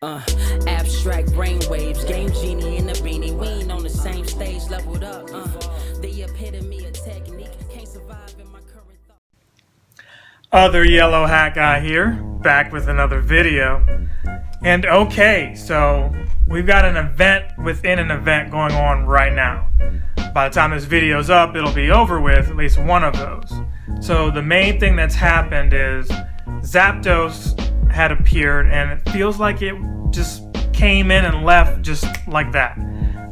Uh, Abstract brainwaves, game genie in a beanie. We ain't on the same stage, leveled up. The epitome of technique, can't survive in my current thought. Other yellow hat guy here, back with another video. And okay, so we've got an event within an event going on right now. By the time this video's up, it'll be over with, at least one of those. So the main thing that's happened is Zapdos had appeared, and it feels like it just came in and left just like that,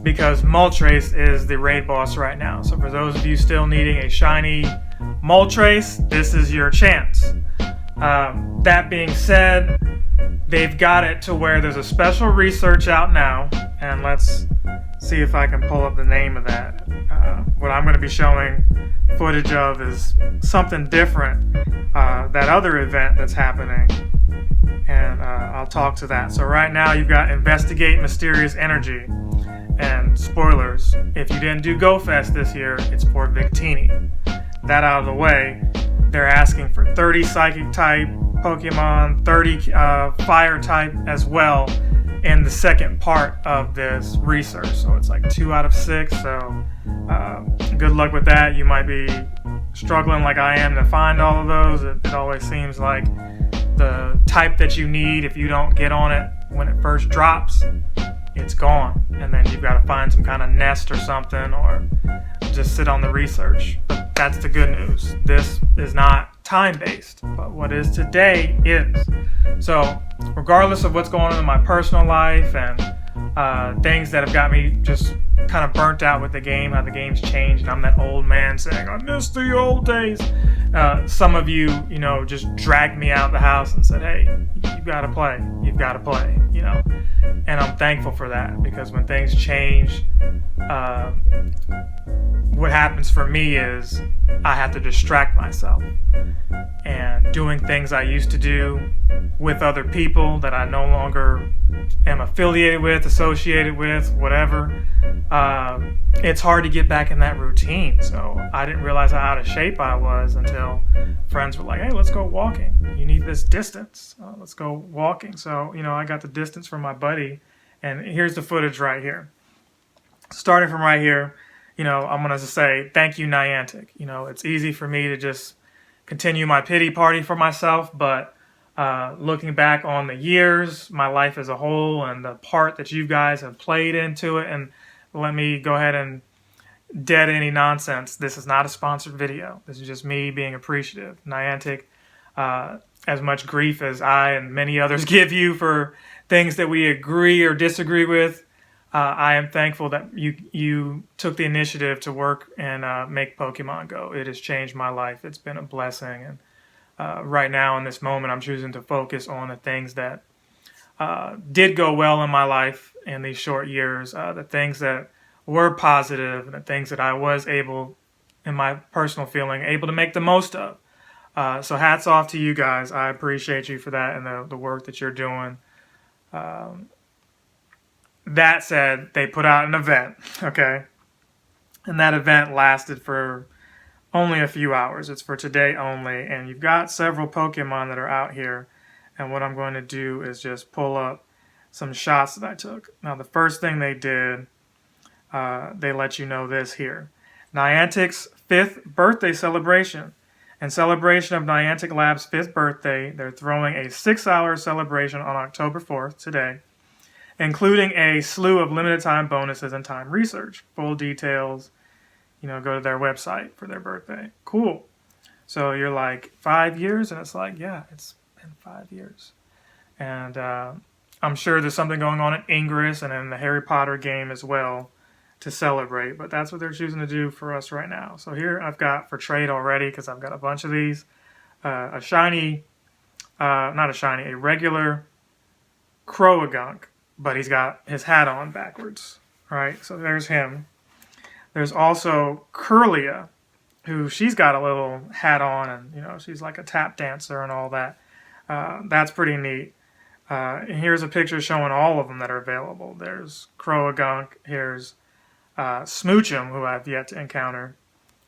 because Moltres is the raid boss right now. So for those of you still needing a shiny Moltres, this is your chance. That being said, they've got it to where there's a special research out now, and let's see if I can pull up the name of that. What I'm going to be showing footage of is something different, that other event that's happening, and I'll talk to that. So right now you've got Investigate Mysterious Energy, and spoilers, if you didn't do Go Fest this year, it's for Victini. That out of the way, they're asking for 30 Psychic type Pokemon, 30 Fire type as well in the second part of this research. So it's like 2 out of 6, so good luck with that. You might be struggling like I am to find all of those. It always seems like the type that you need, if you don't get on it when it first drops, it's gone, and then you've got to find some kind of nest or something, or just sit on the research. But that's the good news. This is not time-based, but what is today is. So regardless of what's going on in my personal life and things that have got me just kind of burnt out with the game, how the game's changed, and I'm that old man saying, I miss the old days. Some of you, just dragged me out of the house and said, hey, you've got to play, and I'm thankful for that, because when things change, what happens for me is I have to distract myself, and doing things I used to do with other people that I no longer am affiliated with, associated with, whatever, it's hard to get back in that routine. So I didn't realize how out of shape I was until friends were like, hey, let's go walking. You need this distance. Let's go walking. So, I got the distance from my buddy, and here's the footage right here. Starting from right here, I'm going to say, thank you, Niantic. It's easy for me to just continue my pity party for myself, but looking back on the years, my life as a whole, and the part that you guys have played into it, and let me go ahead and dead any nonsense. This is not a sponsored video. This is just me being appreciative. Niantic, as much grief as I and many others give you for things that we agree or disagree with, I am thankful that you took the initiative to work and make Pokemon Go. It has changed my life. It's been a blessing, and right now in this moment, I'm choosing to focus on the things that did go well in my life in these short years, the things that were positive, and the things that I was able, in my personal feeling, able to make the most of. So hats off to you guys. I appreciate you for that and the work that you're doing. That said, they put out an event, okay? And that event lasted for only a few hours. It's for today only, and you've got several Pokemon that are out here. And what I'm going to do is just pull up some shots that I took. Now, the first thing they did, they let you know this here. Niantic's 5th birthday celebration. In celebration of Niantic Labs' 5th birthday, they're throwing a 6-hour celebration on October 4th, today, including a slew of limited time bonuses and time research. Full details, go to their website for their birthday. Cool. So you're like, 5 years? And it's like, yeah, it's been 5 years. And I'm sure there's something going on in Ingress and in the Harry Potter game as well to celebrate, but that's what they're choosing to do for us right now. So here I've got for trade already, because I've got a bunch of these, a regular Croagunk, but he's got his hat on backwards, right? So there's him. There's also Curlia, who she's got a little hat on, and she's like a tap dancer and all that. That's pretty neat. And here's a picture showing all of them that are available. There's Croagunk, here's Smoochum, who I've yet to encounter,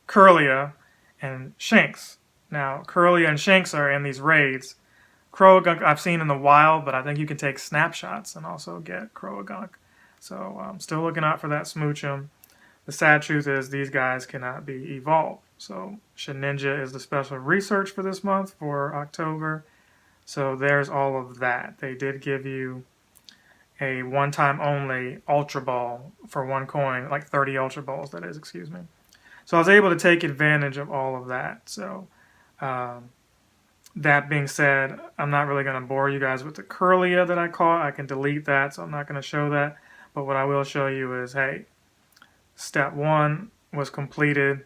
Curlia, and Shanks. Now, Curlia and Shanks are in these raids. Croagunk I've seen in the wild, but I think you can take snapshots and also get Croagunk. So I'm still looking out for that Smoochum. The sad truth is these guys cannot be evolved. So Shedinja is the special research for this month for October. So there's all of that. They did give you a one-time only Ultra Ball for 1 coin, like 30 Ultra Balls, that is, excuse me. So I was able to take advantage of all of that. So that being said, I'm not really going to bore you guys with the Curlia that I caught. I can delete that, so I'm not going to show that. But what I will show you is, hey, step 1 was completed,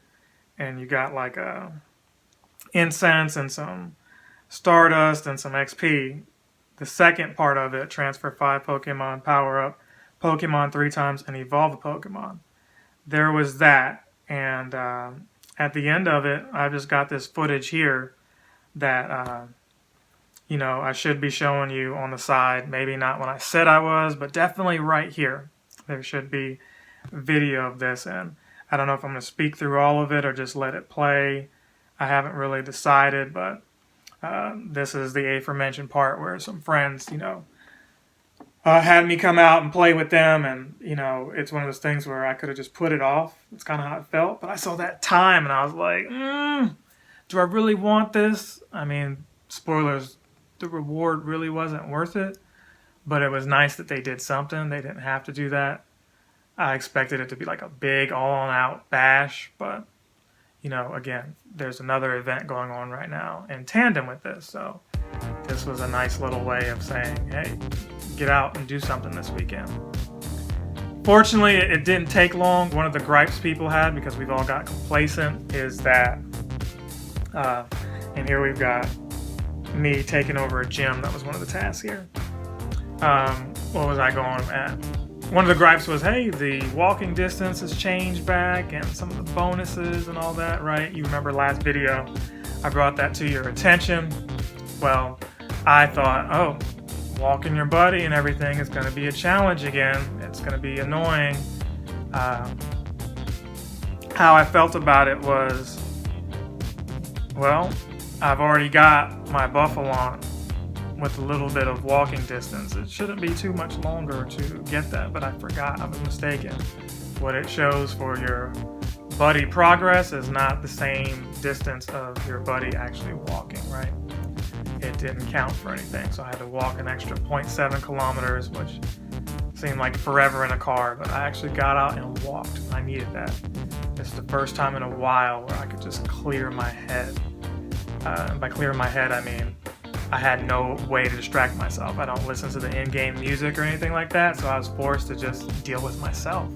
and you got like a incense and some stardust and some XP. The second part of it, transfer 5 Pokemon, power up Pokemon 3 times, and evolve a Pokemon. There was that, and at the end of it, I've just got this footage here that, I should be showing you on the side. Maybe not when I said I was, but definitely right here. There should be video of this, and I don't know if I'm going to speak through all of it or just let it play. I haven't really decided, but this is the aforementioned part where some friends, had me come out and play with them, and, it's one of those things where I could have just put it off. It's kind of how it felt, but I saw that time, and I was like, do I really want this? I mean, spoilers, the reward really wasn't worth it, but it was nice that they did something. They didn't have to do that. I expected it to be like a big all-out bash, but, again, there's another event going on right now in tandem with this, so this was a nice little way of saying, hey, get out and do something this weekend. Fortunately, it didn't take long. One of the gripes people had, because we've all got complacent, is that, and here we've got me taking over a gym. That was one of the tasks here. What was I going at? One of the gripes was, hey, the walking distance has changed back and some of the bonuses and all that, right? You remember last video, I brought that to your attention. Well, I thought, oh, walking your buddy and everything is going to be a challenge again. It's going to be annoying. How I felt about it was, well, I've already got my Buffalon with a little bit of walking distance. It shouldn't be too much longer to get that, but I forgot. I was mistaken. What it shows for your buddy progress is not the same distance of your buddy actually walking, right? It didn't count for anything, so I had to walk an extra 0.7 kilometers, which seemed like forever in a car, but I actually got out and walked. I needed that. It's the first time in a while where I could just clear my head. And by clearing my head, I mean I had no way to distract myself. I don't listen to the in-game music or anything like that, so I was forced to just deal with myself.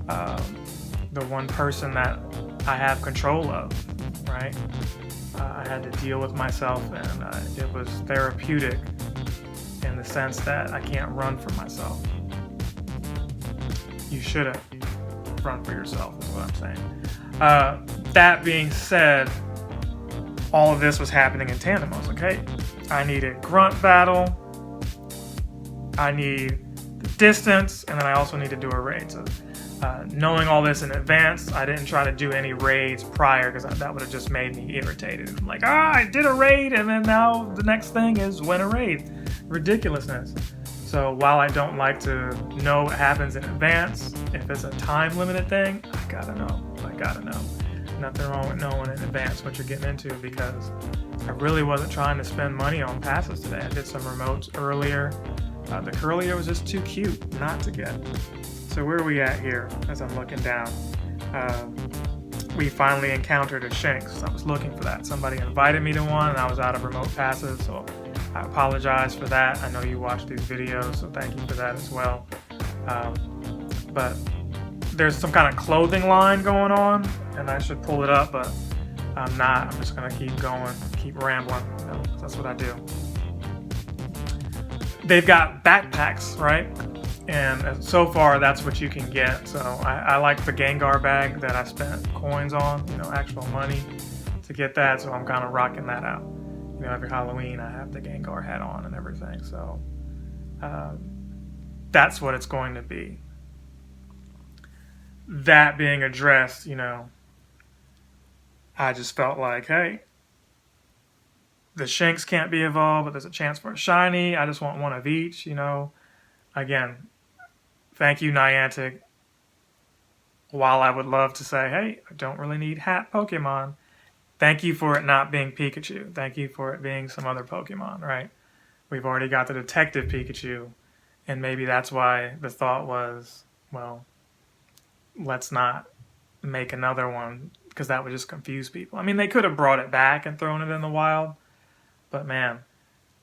The one person that I have control of, right? I had to deal with myself, and it was therapeutic in the sense that I can't run for myself. You shouldn't run for yourself, is what I'm saying. That being said, all of this was happening in tandem. I was like, hey, I need a grunt battle, I need the distance, and then I also need to do a raid. So knowing all this in advance, I didn't try to do any raids prior, because that would have just made me irritated. I'm like, I did a raid, and then now the next thing is win a raid. Ridiculousness. So while I don't like to know what happens in advance, if it's a time limited thing, I gotta know. Nothing wrong with knowing in advance what you're getting into, because I really wasn't trying to spend money on passes today. I did some remotes earlier. The Curlier was just too cute not to get. So where are we at here as I'm looking down? We finally encountered a Shinx. I was looking for that. Somebody invited me to one, and I was out of remote passes, so I apologize for that. I know you watch these videos, so thank you for that as well. But there's some kind of clothing line going on, and I should pull it up, but I'm not. I'm just going to keep going, keep rambling. That's what I do. They've got backpacks, right? And so far, that's what you can get. So I like the Gengar bag that I spent coins on, actual money to get that. So I'm kind of rocking that out. Every Halloween, I have the Gengar hat on and everything. So that's what it's going to be. That being addressed, I just felt like, hey, the Shinx can't be evolved, but there's a chance for a shiny. I just want one of each, Again, thank you, Niantic. While I would love to say, hey, I don't really need hat Pokemon, thank you for it not being Pikachu. Thank you for it being some other Pokemon, right? We've already got the Detective Pikachu, and maybe that's why the thought was, well, let's not make another one, because that would just confuse people. I mean, they could have brought it back and thrown it in the wild, but man,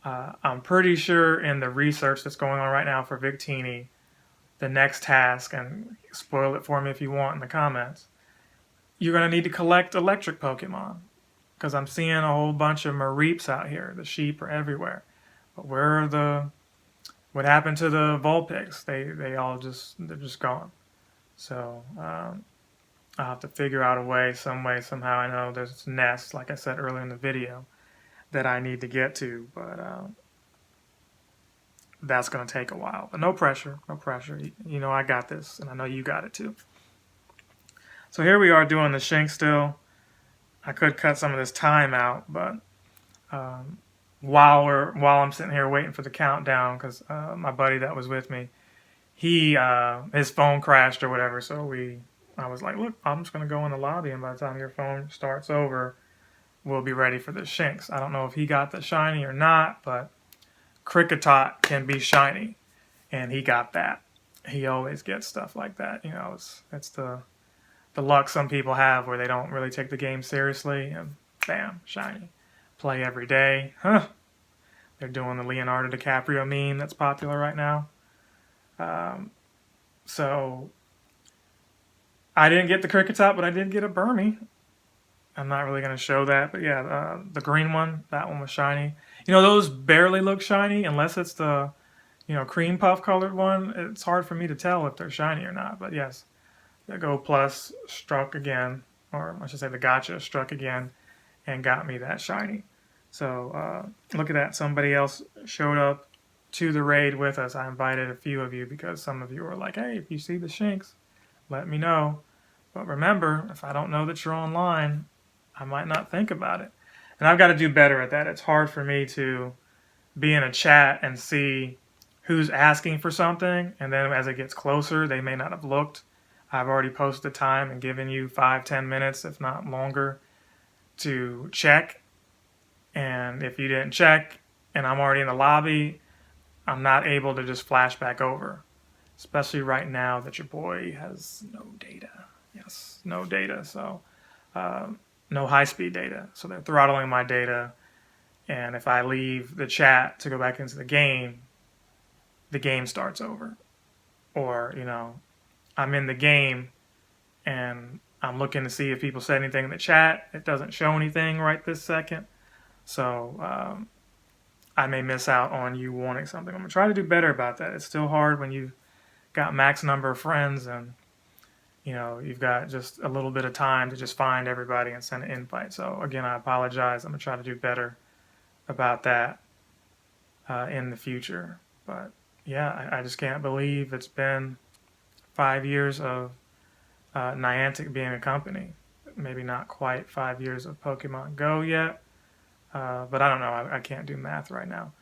I'm pretty sure in the research that's going on right now for Victini, the next task, and spoil it for me if you want in the comments, you're going to need to collect electric Pokemon, because I'm seeing a whole bunch of Mareeps out here. The sheep are everywhere. But what happened to the Vulpix? They're just gone. So I'll have to figure out a way, somehow. I know there's nests, like I said earlier in the video, that I need to get to, but that's going to take a while. But no pressure. I got this, and I know you got it too. So here we are doing the Shinx still. I could cut some of this time out, but while I'm sitting here waiting for the countdown, because my buddy that was with me, his phone crashed or whatever, so I was like, look, I'm just going to go in the lobby, and by the time your phone starts over, we'll be ready for the Shinx. I don't know if he got the shiny or not, but Kricketot can be shiny, and he got that. He always gets stuff like that. It's the luck some people have where they don't really take the game seriously, and bam, shiny. Play every day. Huh. They're doing the Leonardo DiCaprio meme that's popular right now. So I didn't get the Kricketot, but I did get a Burmy. I'm not really going to show that, but yeah, the green one, that one was shiny. Those barely look shiny unless it's the, cream puff colored one. It's hard for me to tell if they're shiny or not, but yes, the Go Plus struck again, or I should say the Gotcha struck again and got me that shiny. So look at that. Somebody else showed up to the raid with us. I invited a few of you because some of you were like, hey, if you see the Shinx, let me know. But remember, if I don't know that you're online, I might not think about it. And I've got to do better at that. It's hard for me to be in a chat and see who's asking for something, and then as it gets closer, they may not have looked. I've already posted the time and given you 5-10 minutes, if not longer, to check. And if you didn't check and I'm already in the lobby, I'm not able to just flash back over. Especially right now that your boy has no data. Yes, no data. So no high-speed data. So they're throttling my data. And if I leave the chat to go back into the game starts over. Or, I'm in the game and I'm looking to see if people said anything in the chat. It doesn't show anything right this second. So I may miss out on you wanting something. I'm going to try to do better about that. It's still hard when you've got max number of friends and you've got just a little bit of time to just find everybody and send an invite. So again, I apologize. I'm going to try to do better about that in the future. But yeah, I just can't believe it's been 5 years of Niantic being a company. Maybe not quite 5 years of Pokemon Go yet. But I don't know. I can't do math right now.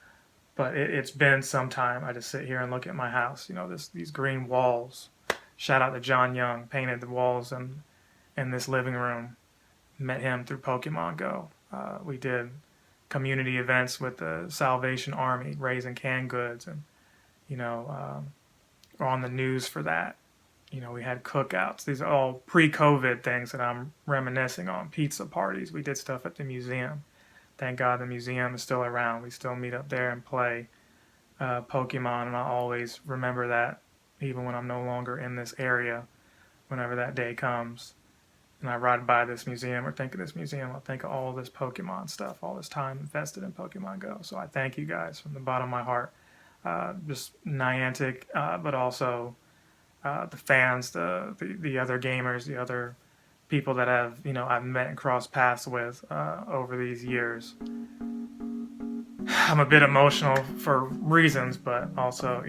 But it's been some time. I just sit here and look at my house. These green walls. Shout out to John Young. Painted the walls in this living room. Met him through Pokemon Go. We did community events with the Salvation Army, raising canned goods, and we're on the news for that. We had cookouts. These are all pre-COVID things that I'm reminiscing on. Pizza parties. We did stuff at the museum. Thank God the museum is still around. We still meet up there and play Pokemon, and I always remember that even when I'm no longer in this area, whenever that day comes. And I ride by this museum or think of this museum, I think of all this Pokemon stuff, all this time invested in Pokemon Go. So I thank you guys from the bottom of my heart. Just Niantic, but also the fans, the other gamers, the other people that I've met and crossed paths with over these years. I'm a bit emotional for reasons, but also,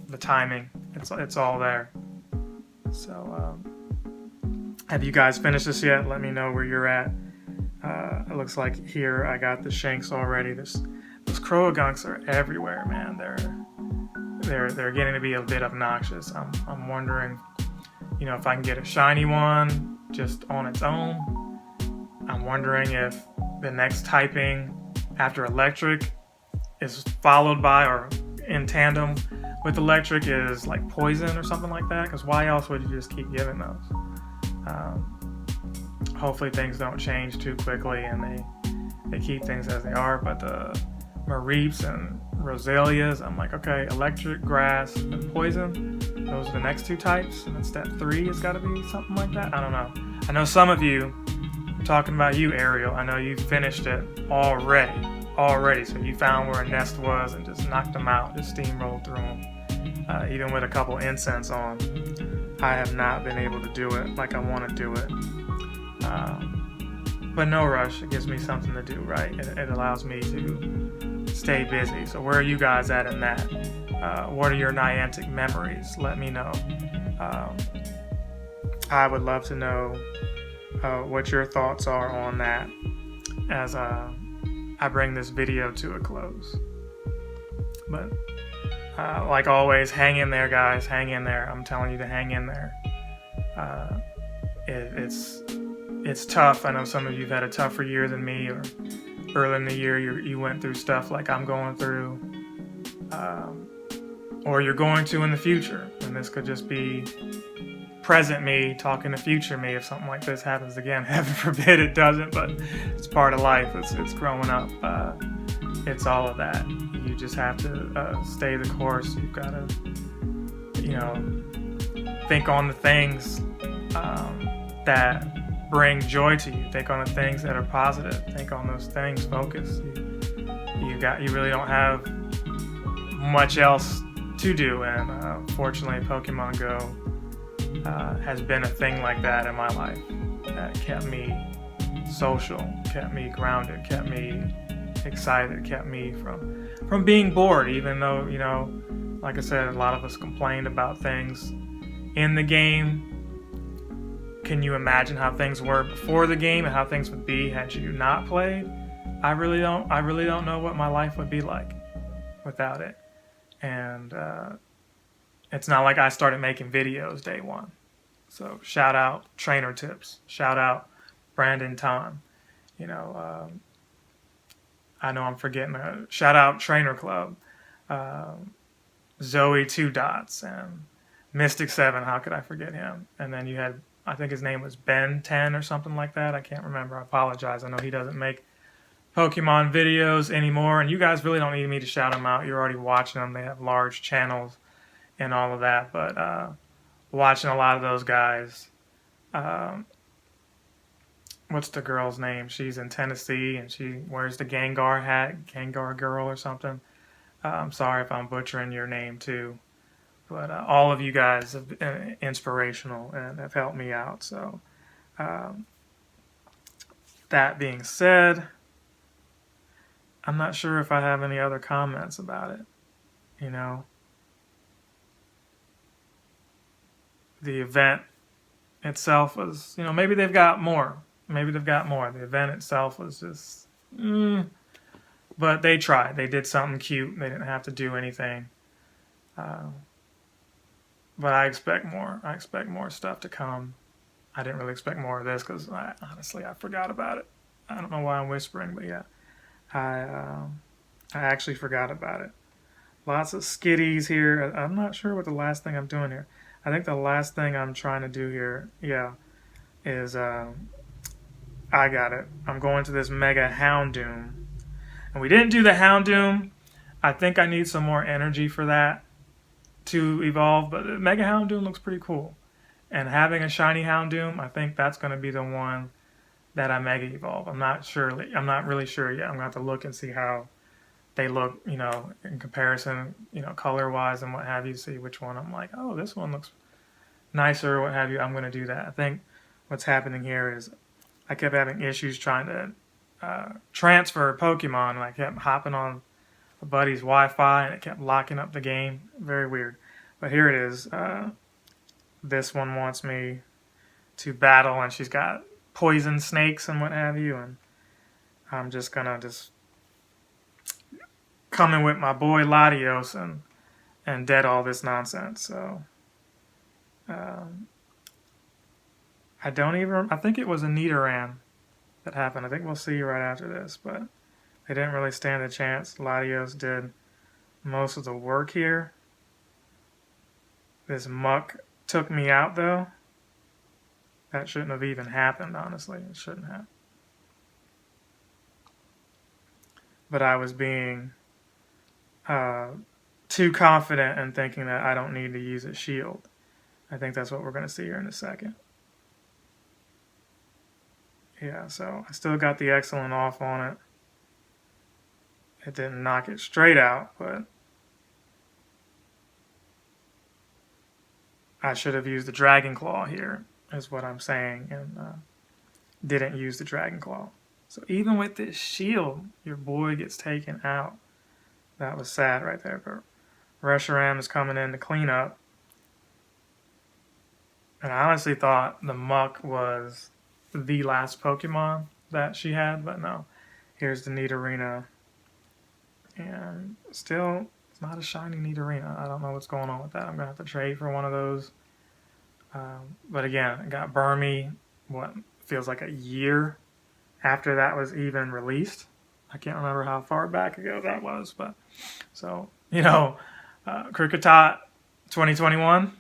the timing, it's all there. So, have you guys finished this yet? Let me know where you're at. It looks like here I got the Shanks already. Those Croagunks are everywhere, man. They're getting to be a bit obnoxious. I'm wondering, if I can get a shiny one just on its own. I'm wondering if the next typing after electric is followed by or in tandem with electric is like poison or something like that, because why else would you just keep giving those? Hopefully things don't change too quickly and they keep things as they are. But the Mareeps and Rosalias, I'm like, okay, electric, grass, and poison, those are the next two types, and then step 3 has got to be something like that. I don't know. I know some of you, talking about you, Ariel, I know you finished it already, so you found where a nest was and just knocked them out, just steamrolled through them, even with a couple incense on. I have not been able to do it like I want to do it, but no rush. It gives me something to do, right? It allows me to stay busy. So where are you guys at in that? What are your Niantic memories? Let me know. I would love to know what your thoughts are on that as I bring this video to a close. But like always, hang in there, guys. Hang in there. I'm telling you to hang in there. It's tough. I know some of you have had a tougher year than me, or early in the year you went through stuff like I'm going through, or you're going to in the future. And this could just be present me talking to future me if something like this happens again. Heaven forbid it doesn't, but it's part of life. It's growing up. It's all of that. You just have to stay the course. You've got to, think on the things that bring joy to you. Think on the things that are positive. Think on those things. Focus. You really don't have much else to do, and fortunately, Pokemon Go has been a thing like that in my life that kept me social, kept me grounded, kept me excited, kept me from being bored, even though, like I said, a lot of us complained about things in the game. Can you imagine how things were before the game and how things would be had you not played? I really don't know what my life would be like without it. And it's not like I started making videos day one. So shout out Trainer Tips. Shout out Brandon Ton. I know I'm forgetting. Shout out Trainer Club. Zoe 2 Dots and Mystic 7. How could I forget him? And then you had, I think his name was Ben 10 or something like that. I can't remember. I apologize. I know he doesn't make Pokemon videos anymore. And you guys really don't need me to shout them out. You're already watching them. They have large channels and all of that. But watching a lot of those guys. What's the girl's name? She's in Tennessee and she wears the Gengar hat, Gengar girl or something. I'm sorry if I'm butchering your name too. But all of you guys have been inspirational and have helped me out. So that being said, I'm not sure if I have any other comments about it. The event itself was, maybe they've got more. Maybe they've got more. The event itself was just, but they tried. They did something cute. They didn't have to do anything. But I expect more. I expect more stuff to come. I didn't really expect more of this because honestly, I forgot about it. I don't know why I'm whispering, but yeah, I actually forgot about it. Lots of skitties here. I'm not sure what the last thing I'm doing here. I think the last thing I'm trying to do here, is I got it. I'm going to this Mega Houndoom. And we didn't do the Houndoom. I think I need some more energy for that to evolve, but the Mega Houndoom looks pretty cool. And having a shiny Houndoom, I think that's going to be the one that I Mega Evolve. I'm not really sure yet. I'm going to have to look and see how they look, in comparison, color-wise and what have you, see which one I'm like, oh, this one looks nicer or what have you. I'm going to do that. I think what's happening here is I kept having issues trying to transfer Pokemon, and I kept hopping on a buddy's Wi-Fi, and it kept locking up the game. Very weird. But here it is. This one wants me to battle, and she's got poison snakes and what have you, and I'm just gonna come in with my boy Latios and dead all this nonsense. So I think it was a Nidoran that happened. I think we'll see right after this, but they didn't really stand a chance. Latios did most of the work here. This muck took me out, though. That shouldn't have even happened, honestly. It shouldn't have. But I was being too confident and thinking that I don't need to use a shield. I think that's what we're going to see here in a second. Yeah, so I still got the excellent off on it. It didn't knock it straight out, but I should have used the Dragon Claw here, is what I'm saying, and didn't use the Dragon Claw. So even with this shield, your boy gets taken out. That was sad right there, but Reshiram is coming in to clean up. And I honestly thought the Muck was the last Pokemon that she had, but no. Here's the Nidorina. And still, it's not a shiny Nidorina. I don't know what's going on with that. I'm going to have to trade for one of those. But again, I got Burmy, what feels like a year after that was even released. I can't remember how far back ago that was, but so, you know, Kricketot 2021.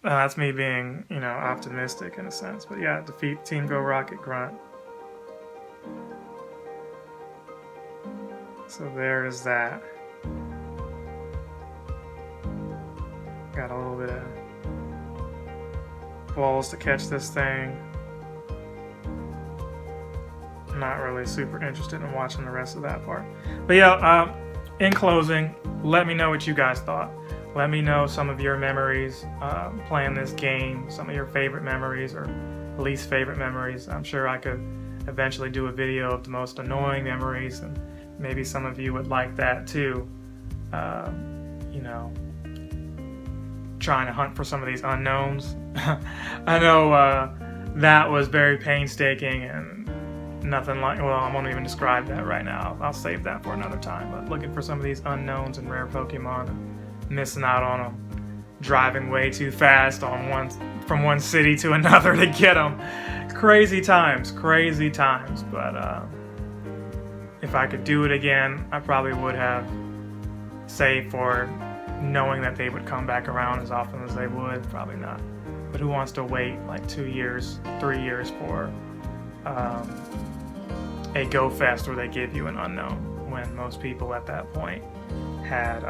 That's me being, you know, optimistic in a sense. But yeah, defeat Team Go Rocket Grunt. So there is that. Got a little bit of balls to catch this thing. Not really super interested in watching the rest of that part. But yeah, in closing, let me know what you guys thought. Let me know some of your memories playing this game, some of your favorite memories or least favorite memories. I'm sure I could eventually do a video of the most annoying memories, and maybe some of you would like that too. You know, trying to hunt for some of these unknowns. I know that was very painstaking and nothing like, well, I won't even describe that right now. I'll save that for another time. But looking for some of these unknowns and rare Pokemon and missing out on them, driving way too fast on from one city to another to get them. Crazy times. But if I could do it again, I probably would have, save for knowing that they would come back around as often as they would. Probably not. But who wants to wait like 2 years, 3 years for a Go Fest where they give you an unknown when most people at that point had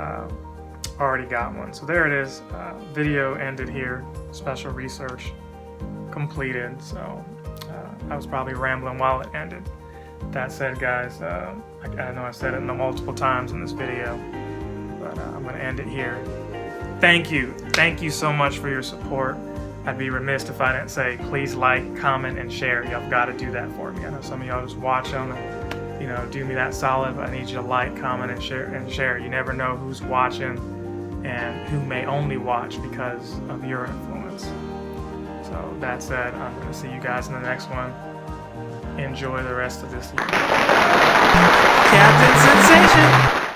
already got one. So there it is. Video ended here. Special research completed. So I was probably rambling while it ended. That said, guys, I know I said it multiple times in this video, but I'm going to end it here. Thank you so much for your support. I'd be remiss if I didn't say please like, comment, and share. Y'all got to do that for me. I know some of y'all just watch them and, you know, do me that solid, but I need you to like, comment, and share. You never know who's watching and who may only watch because of your influence. So that said, I'm going to see you guys in the next one. Enjoy the rest of this year. Captain Sensation!